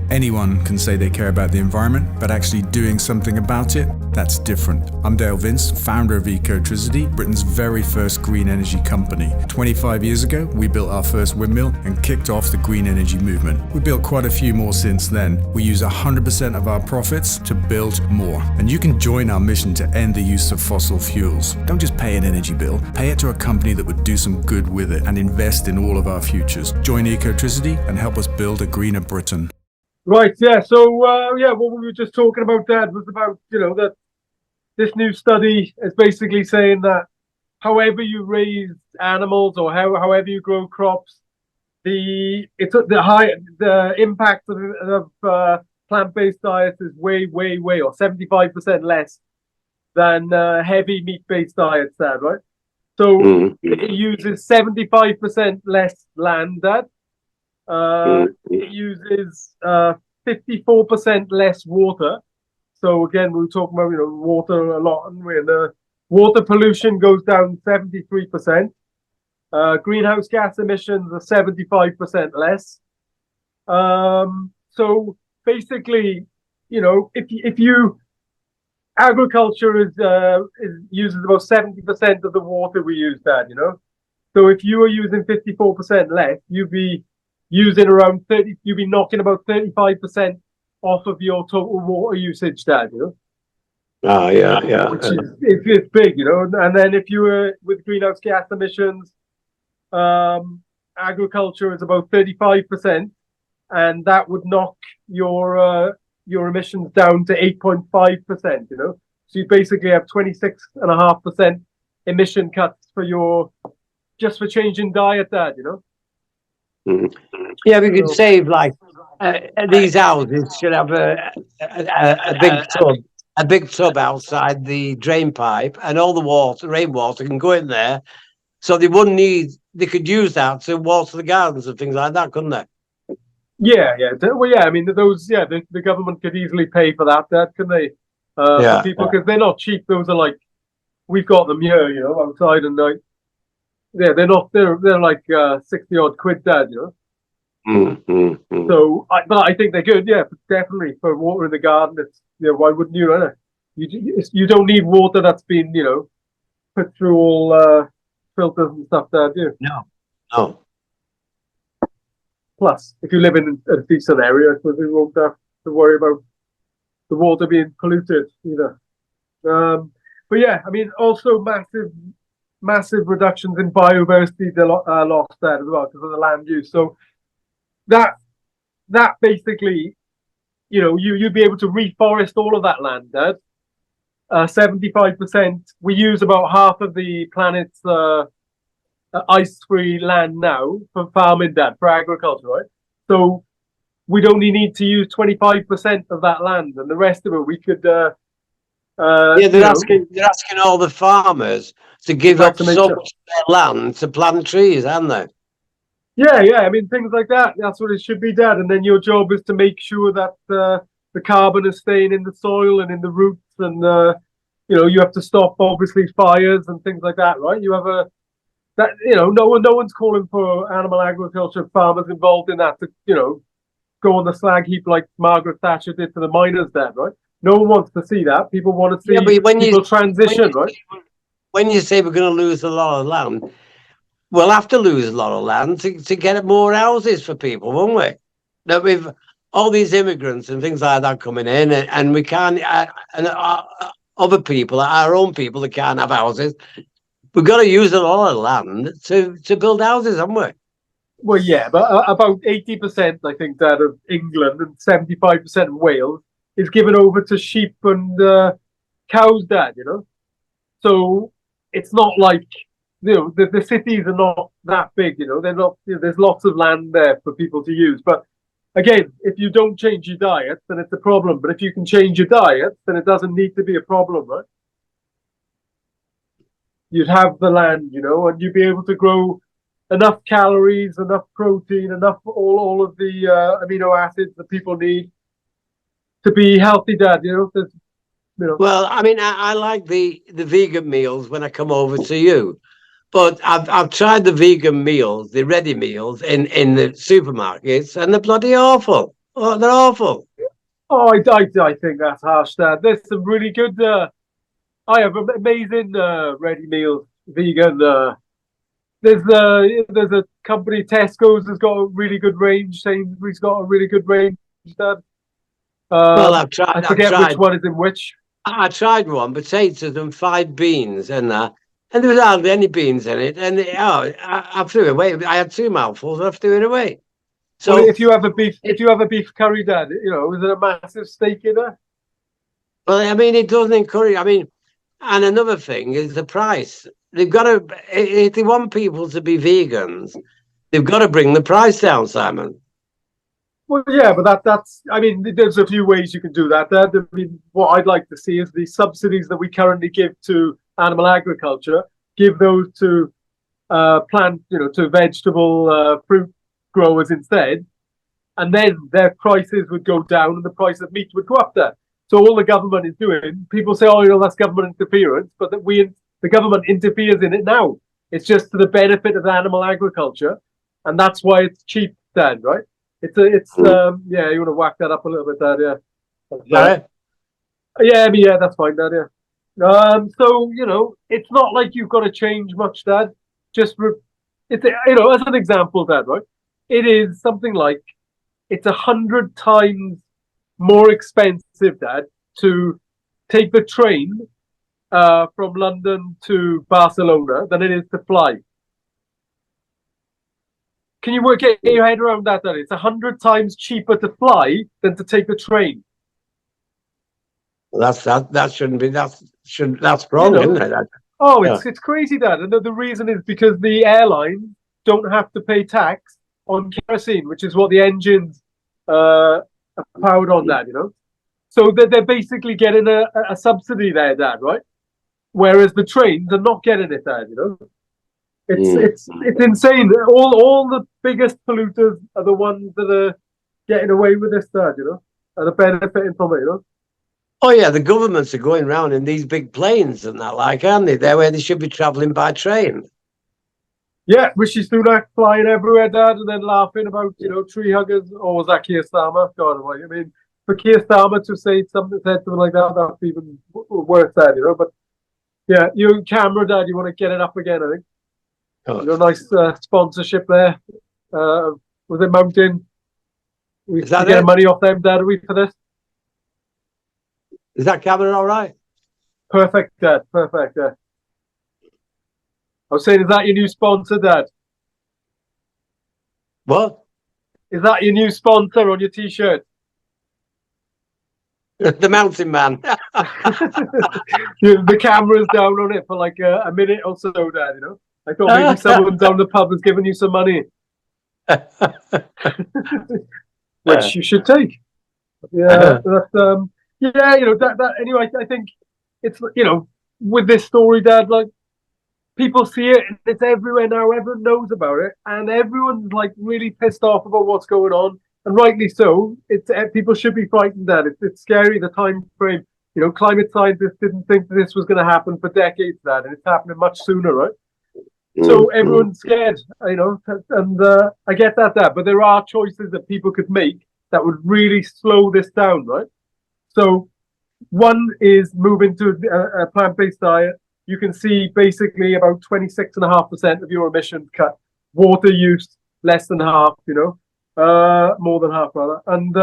Speaker 4: Anyone can say they care about the environment, but actually doing something about it, that's different. I'm Dale Vince, founder of Ecotricity, Britain's very first green energy company. 25 years ago, we built our first windmill and kicked off the green energy movement. We built quite a few more since then. We use 100% of our profits to build more. And you can join our mission to end the use of fossil fuels. Don't just pay an energy bill, pay it to a company that would do some good with it and invest in all of our futures. Join Ecotricity and help us build a greener Britain.
Speaker 3: Right, yeah. So, what we were just talking about, Dad, was about, you know, that this new study is basically saying that however you raise animals or however you grow crops, the impact of plant-based diets is way, or 75% less than heavy meat-based diets, Dad, right? So it uses 75% less land, Dad, It uses 54% less water. So again, we were talking about water a lot, and the water pollution goes down 73%. Greenhouse gas emissions are 75% less. So basically, if you agriculture uses about 70% of the water we use, Dad. So if you were using 54% less, you'd be using around 30. You'd be knocking about 35% off of your total water usage, Dad.
Speaker 2: Oh yeah.
Speaker 3: Which is it's big, And then if you were with greenhouse gas emissions, agriculture is about 35%, and that would knock your emissions down to 8.5%. So you basically have 26.5% emission cuts just for changing diet, Dad.
Speaker 2: Yeah, we could save like these houses should have a big tub outside the drain pipe, and all the rainwater can go in there, so they wouldn't need. They could use that to water the gardens and things like that, couldn't they?
Speaker 3: Yeah. Well, yeah. I mean, the government could easily pay for that, couldn't they? For people, because they're not cheap. Those are like, we've got them here, outside, and like, yeah, they're not. They're like 60-odd quid, Dad. So, but I think they're good. Yeah, definitely for watering the garden. It's why wouldn't you? Right? You don't need water that's been put through all filters and stuff, Dad. Do you?
Speaker 2: No.
Speaker 3: Plus, if you live in a decent area, I suppose you won't have to worry about the water being polluted either. But yeah, I mean, also massive reductions in biodiversity lost there as well because of the land use. So that basically, you'd be able to reforest all of that land, Dad. 75%. We use about half of the planet's ice-free land now for farming, Dad, for agriculture, right? So we'd only need to use 25% of that land, and the rest of it we could.
Speaker 2: They're asking all the farmers to give up so much of their land to plant trees, aren't they?
Speaker 3: Yeah. I mean, things like that. That's what it should be, Dad. And then your job is to make sure that the carbon is staying in the soil and in the roots, and you have to stop obviously fires and things like that, right? You have no one's calling for animal agriculture farmers involved in that to go on the slag heap like Margaret Thatcher did to the miners, Dad, right? No one wants to see that. People want to see people transition, right?
Speaker 2: When you say we're going to lose a lot of land, we'll have to lose a lot of land to get more houses for people, won't we? That we've all these immigrants and things like that coming in, and we can't, other people, our own people that can't have houses. We've got to use a lot of land to build houses, haven't we?
Speaker 3: Well, yeah, but about 80%, I think, Dad, of England and 75% of Wales is given over to sheep and cows, Dad. So it's not like the cities are not that big. They're not. There's lots of land there for people to use. But again, if you don't change your diet, then it's a problem. But if you can change your diet, then it doesn't need to be a problem, right? You'd have the land, and you'd be able to grow enough calories, enough protein, enough all of the amino acids that people need to be healthy, Dad.
Speaker 2: Well, I mean, I like the vegan meals when I come over to you, but I've tried the vegan meals, the ready meals in the supermarkets, and they're bloody awful. Oh, they're awful.
Speaker 3: Oh, I think that's harsh, Dad. There's some really good. I have amazing ready meals, vegan. There's a company, Tesco's, has got a really good range. Sainsbury's got a really good range, Dad.
Speaker 2: Well, I've tried.
Speaker 3: I forget which one is in which.
Speaker 2: I tried one, potatoes and 5 beans and that, and there was hardly any beans in it. And I threw it away. I had 2 mouthfuls, and I threw it away. So
Speaker 3: well, if you have a beef curry, Dad, is it a massive steak in there?
Speaker 2: Well, I mean, it doesn't encourage. I mean, and another thing is the price. They've got to, if they want people to be vegans, they've got to bring the price down, Simon.
Speaker 3: Well, yeah, but that's. I mean, there's a few ways you can do that. I mean, what I'd like to see is the subsidies that we currently give to animal agriculture, give those to plant, to vegetable, fruit growers instead, and then their prices would go down and the price of meat would go up there. So all the government is doing, people say, oh, that's government interference, but the government interferes in it now. It's just to the benefit of animal agriculture, and that's why it's cheap, Dad, right? You want to whack that up a little bit, Dad, yeah. Yeah, that's fine, Dad, yeah. So, it's not like you've got to change much, Dad. As an example, Dad, right? It is something like, it's 100 times more expensive, Dad, to take the train from London to Barcelona than it is to fly. Can you get your head around that? Dad? It's 100 times cheaper to fly than to take the train.
Speaker 2: That shouldn't be. That's wrong, isn't it?
Speaker 3: It's crazy, Dad. And the reason is because the airlines don't have to pay tax on kerosene, which is what the engines are powered on, Dad. So they're basically getting a subsidy there, Dad, right? Whereas the trains are not getting it, Dad. It's insane. All the biggest polluters are the ones that are getting away with this, Dad. And are benefiting from it.
Speaker 2: Oh yeah, the governments are going around in these big planes and that, aren't they? They're where they should be travelling by train.
Speaker 3: Yeah, Rishi Sunak flying everywhere, Dad, and then laughing about tree huggers. Or was that Keir Starmer? God, I mean, for Keir Starmer to say something like that, that's even worse, Dad. But yeah, you and camera, Dad, you want to get it up again? I think. Nice sponsorship there. Was it Mountain? We get money off them, Dad. Are we for this?
Speaker 2: Is that camera all right?
Speaker 3: Perfect, Dad. Perfect, yeah. I was saying, is that your new sponsor, Dad?
Speaker 2: What?
Speaker 3: Is that your new sponsor on your T-shirt?
Speaker 2: The Mountain Man.
Speaker 3: The camera's down on it for like a minute or so, Dad, I thought maybe someone down the pub was giving you some money. Which you should take. Yeah, that's... anyway, I think it's, with this story, Dad, like, people see it, it's everywhere now, everyone knows about it, and everyone's, like, really pissed off about what's going on, and rightly so. People should be frightened, Dad. It's scary, the time frame. Climate scientists didn't think this was going to happen for decades, Dad, and it's happening much sooner, right? So everyone's scared, and I get that, Dad, but there are choices that people could make that would really slow this down, right? So one is moving to a plant-based diet. You can see basically about 26.5% of your emissions cut. Water use, less than half, more than half rather. And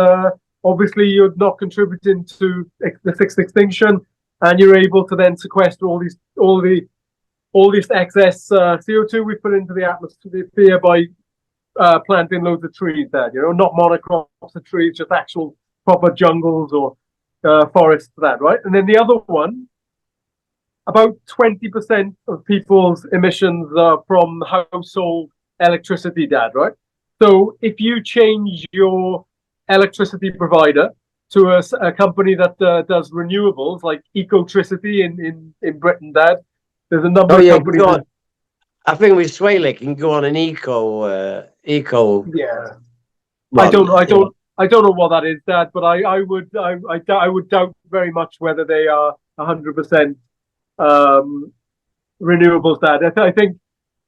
Speaker 3: obviously you're not contributing to the sixth extinction, and you're able to then sequester all this excess CO2 we put into the atmosphere by planting loads of trees there, not monocrops of trees, just actual proper jungles or forests for that, right? And then the other one, about 20% of people's emissions are from household electricity, Dad, right? So if you change your electricity provider to a company that does renewables, like Ecotricity in Britain, Dad, there's a number of companies.
Speaker 2: I think with Swaley can go on an eco.
Speaker 3: Yeah. Well, I don't know what that is, Dad, but I would doubt very much whether they are 100% renewables, Dad. I think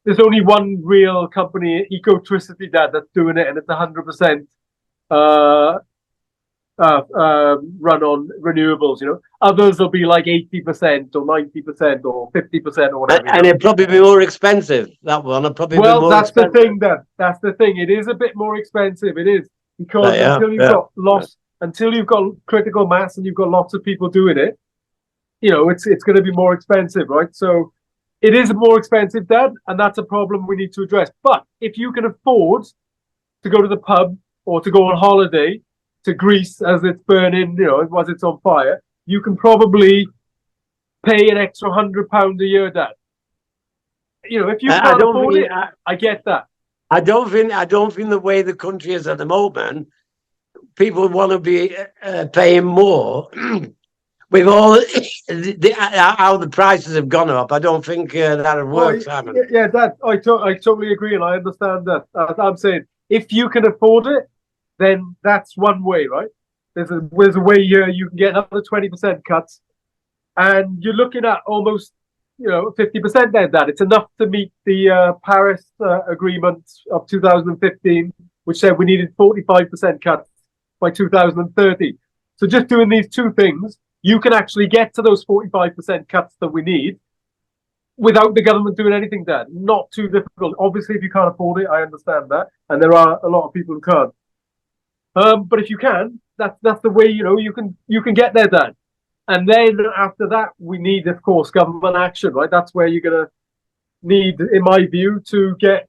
Speaker 3: there's only one real company, Ecotricity, Dad, that's doing it, and it's 100% run on renewables. Others will be like 80% or 90% or 50% or whatever.
Speaker 2: And it'll probably be more expensive. That one will probably be more expensive.
Speaker 3: The thing, Dad. That's the thing. It is a bit more expensive. It is. Because until you've got critical mass and you've got lots of people doing it, it's going to be more expensive, right? So it is more expensive, Dad, and that's a problem we need to address. But if you can afford to go to the pub or to go on holiday to Greece as it's burning, as it's on fire, you can probably pay an extra £100 a year, Dad. If you can't afford it, I get that.
Speaker 2: I don't think the way the country is at the moment, people want to be paying more with all how the prices have gone up. I don't think that would work, Simon.
Speaker 3: Yeah, Dad, I totally agree, and I understand that. I'm saying if you can afford it, then that's one way, right? There's a way here you can get another 20% cuts, and you're looking at almost 50% then. That it's enough to meet the Paris Agreement of 2015, which said we needed 45% cuts by 2030. So just doing these two things, you can actually get to those 45% cuts that we need without the government doing anything, Dad. Not too difficult. Obviously, if you can't afford it, I understand that, and there are a lot of people who can't. But if you can, that's the way you can get there, Dad. And then after that, we need, of course, government action, right? That's where you're gonna need, in my view, to get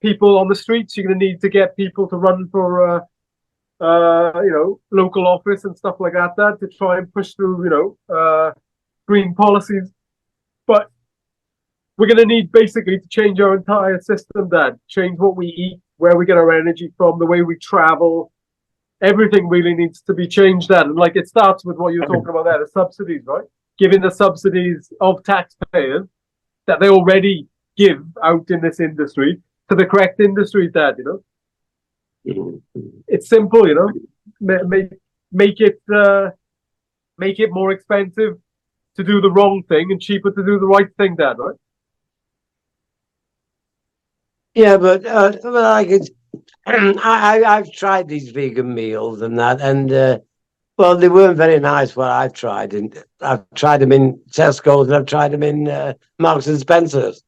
Speaker 3: people on the streets. You're gonna need to get people to run for local office and stuff like that, Dad, to try and push through green policies. But we're going to need basically to change our entire system, Dad. Change what we eat, where we get our energy from, the way we travel. Everything really needs to be changed, Dad. And like it starts with what you're talking about there, the subsidies, right? Giving the subsidies of taxpayers that they already give out in this industry to the correct industry, Dad. It's simple, make it more expensive to do the wrong thing and cheaper to do the right thing, Dad, right?
Speaker 2: Yeah, but I've tried these vegan meals and that, and well, they weren't very nice. What I've tried, and I've tried them in Tesco's and I've tried them in Marks and Spencer's.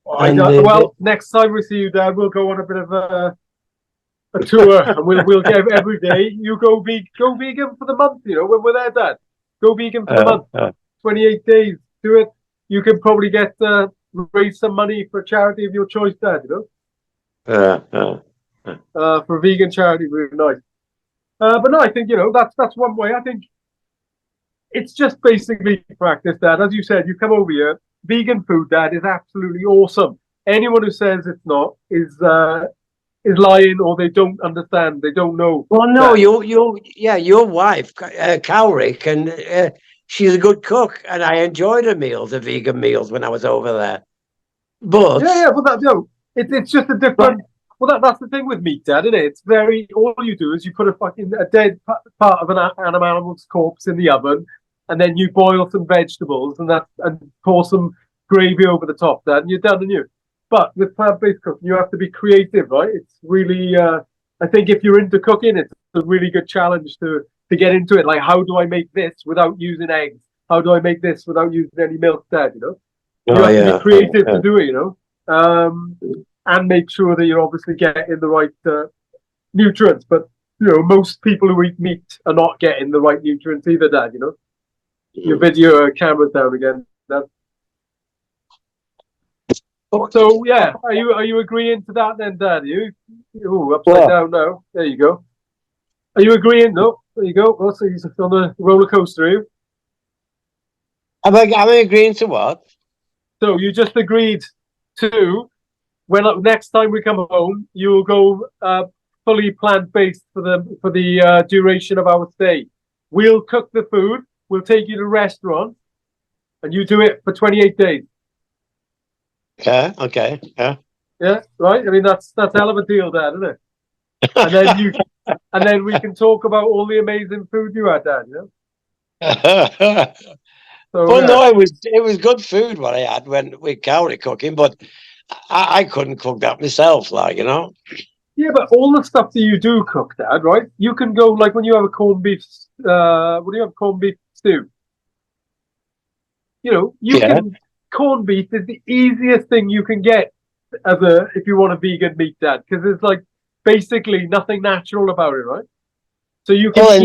Speaker 3: Well, next time we see you, Dad, we'll go on a bit of a tour, and we'll get every day. You go vegan for the month. When we're there, Dad. Go vegan for the month. 28 days. Do it. You can probably get raise some money for a charity of your choice, Dad. For vegan charity, really nice. But no, I think that's one way. I think it's just basically practice, Dad. As you said, you come over here. Vegan food, Dad, is absolutely awesome. Anyone who says it's not is lying, or they don't understand. They don't know.
Speaker 2: Well, no, your wife, Cowrick, and she's a good cook, and I enjoyed her meals, the vegan meals, when I was over there. But
Speaker 3: well, it's just a different. Well, that's the thing with meat, Dad, isn't it? It's all you do is you put a dead part of an animal's corpse in the oven, and then you boil some vegetables and pour some gravy over the top, Dad, and you're done, and you. But with plant-based cooking, you have to be creative, right? It's really, I think if you're into cooking, it's a really good challenge to get into it. Like, how do I make this without using eggs? How do I make this without using any milk, Dad? You have to be creative to do it, and make sure that you're obviously getting the right nutrients. But, most people who eat meat are not getting the right nutrients either, Dad, Your camera's down again, Dad. So yeah, are you agreeing to that then, Dad? Upside down now. There you go. Are you agreeing? No, there you go. Oh, so he's on the roller coaster, are you?
Speaker 2: Am I agreeing to what?
Speaker 3: So you just agreed to next time we come home, you will go fully plant-based for the duration of our stay. We'll cook the food. We'll take you to restaurants, and you do it for 28 days.
Speaker 2: Yeah. Okay. Yeah.
Speaker 3: Yeah. Right. I mean, that's hell of a deal, Dad, isn't it? And then we can talk about all the amazing food you had, Dad.
Speaker 2: No, it was good food what I had when with Cowrie cooking, but I couldn't cook that myself,
Speaker 3: Yeah, but all the stuff that you do cook, Dad, right? You can go like when you have a corned beef. When you have corned beef stew, can. Corned beef is the easiest thing you can get if you want a vegan meat, Dad, because there's like basically nothing natural about it, right? So you can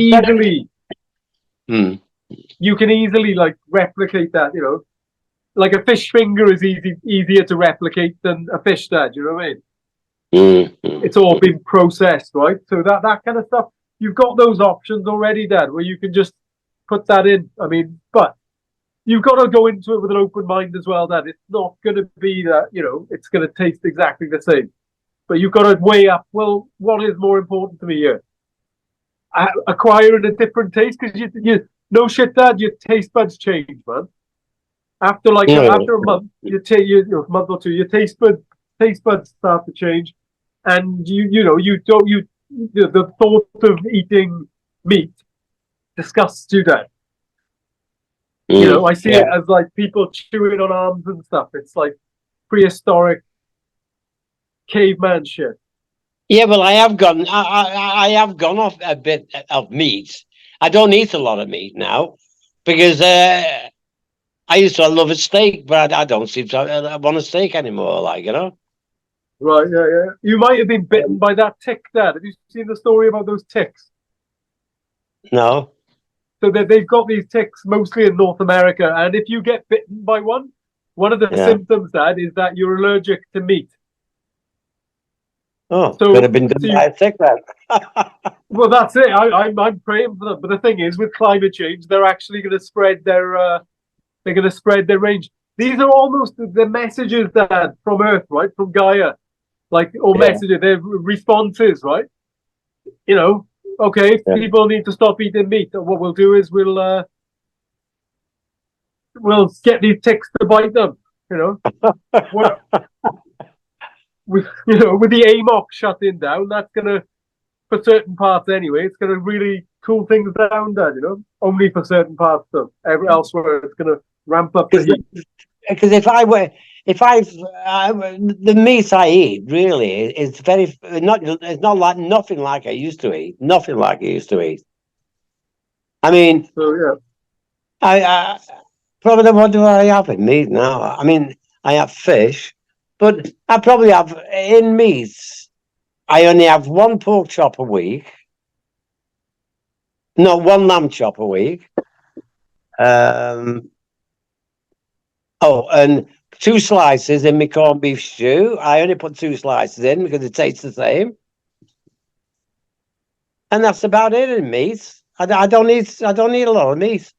Speaker 3: easily like replicate that, like a fish finger is easier to replicate than a fish, Dad. You know what I mean? It's all been processed, right? So that kind of stuff, you've got those options already, Dad, where you can just put that in. I mean, but you've got to go into it with an open mind as well, Dad. It's not going to be that, it's going to taste exactly the same. But you've got to weigh up, well, what is more important to me here? Acquiring a different taste? Because you no shit, Dad, your taste buds change, man. After a month, a month or two, your taste buds taste buds start to change, and the thought of eating meat disgusts you, Dad. I see it as like people chewing on arms and stuff. It's like prehistoric caveman shit.
Speaker 2: Yeah, well, I have gone. I have gone off a bit of meat. I don't eat a lot of meat now because I used to love a steak, but I don't seem to want a steak anymore. Like
Speaker 3: Right? Yeah. You might have been bitten by that tick, Dad. Have you seen the story about those ticks?
Speaker 2: No.
Speaker 3: So they've got these ticks mostly in North America, and if you get bitten by one of the symptoms, Dad, is that you're allergic to meat.
Speaker 2: Oh, so, could have been done by a tick then.
Speaker 3: Well, that's it. I'm praying for them. But the thing is, with climate change, they're actually going to spread their range. These are almost the messages, Dad, from Earth, right? From Gaia, messages, they're responses, right? Okay, if people need to stop eating meat, what we'll do is we'll get these ticks to bite them. With the AMOC shutting down, that's gonna, for certain parts anyway, it's gonna really cool things down, Dad. Only for certain parts, though. Elsewhere, it's gonna ramp up the heat.
Speaker 2: Because the meat I eat really is it's not like nothing like I used to eat. Nothing like I used to eat. I mean, I probably what do I have in meat now? I mean, I have fish, but I probably have in meats. I only have one pork chop a week. No, one lamb chop a week. And 2 slices in my corned beef stew. I only put 2 slices in because it tastes the same, and that's about it in meat. I don't eat a lot of meat.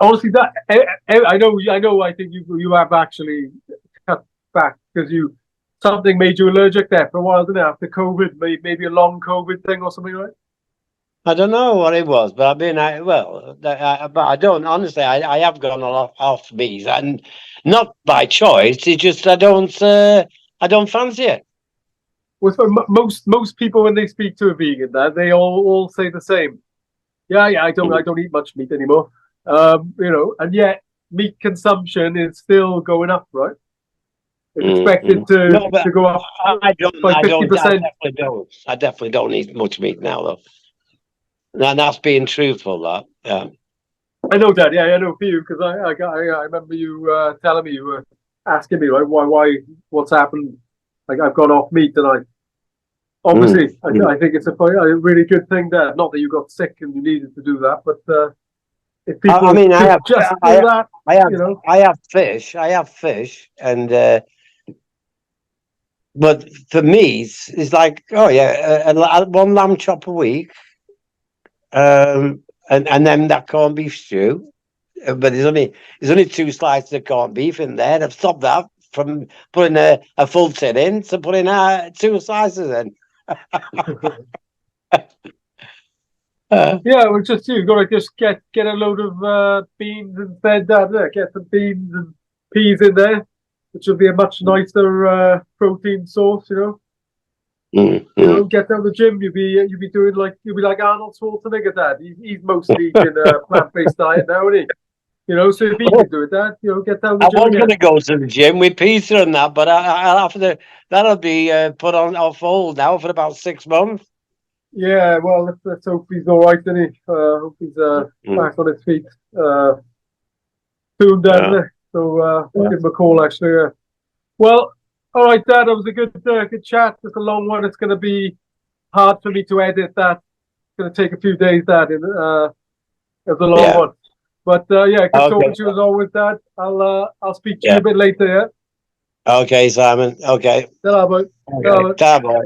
Speaker 3: Honestly, that I know. I think you have actually cut back because something made you allergic there for a while, didn't it? After COVID, maybe a long COVID thing or something, right?
Speaker 2: I don't know what it was, but I mean, but I don't honestly. I have gone off meat, and not by choice. It's just I don't fancy it.
Speaker 3: Well, most people when they speak to a vegan, they all say the same. Yeah, I don't eat much meat anymore. And yet meat consumption is still going up, right? It's expected to go up by 50%.
Speaker 2: I definitely don't eat much meat now, though. And that's being truthful, that. Yeah.
Speaker 3: I know, Dad. Yeah, I know for you because I remember you telling me, you were asking me, right? Why? What's happened? Like I've gone off meat, and I obviously I think it's a really good thing, Dad. Not that you got sick and you needed to do that, but if people,
Speaker 2: I have fish, and but for me, it's like one lamb chop a week. And then that corned beef stew, but there's only 2 slices of corned beef in there. I've stopped that from putting a full tin in to putting 2 slices in.
Speaker 3: Well, just you got to just get a load of beans instead, Dad. Get some beans and peas in there, which will be a much nicer protein source. Get down the gym. You'll be doing you'll be like Arnold Schwarzenegger, Dad. He's mostly eating a plant-based diet now, isn't he? So if he can do it, Dad, get down the gym.
Speaker 2: I was going to go to the gym with pizza and that, but that'll be put on hold now for about 6 months.
Speaker 3: Yeah, well, let's hope he's all right, then. Hope he's back on his feet soon, Dad. So I'll give him a call, actually. Well. All right, Dad. It was a good chat. It's a long one. It's going to be hard for me to edit that. It's going to take a few days, Dad. It's a long one. But good talking to you as always, Dad. I'll speak to you a bit later. Yeah.
Speaker 2: Okay, Simon. Okay.
Speaker 3: Ta-ra, boy.
Speaker 2: Ta-ra, boy.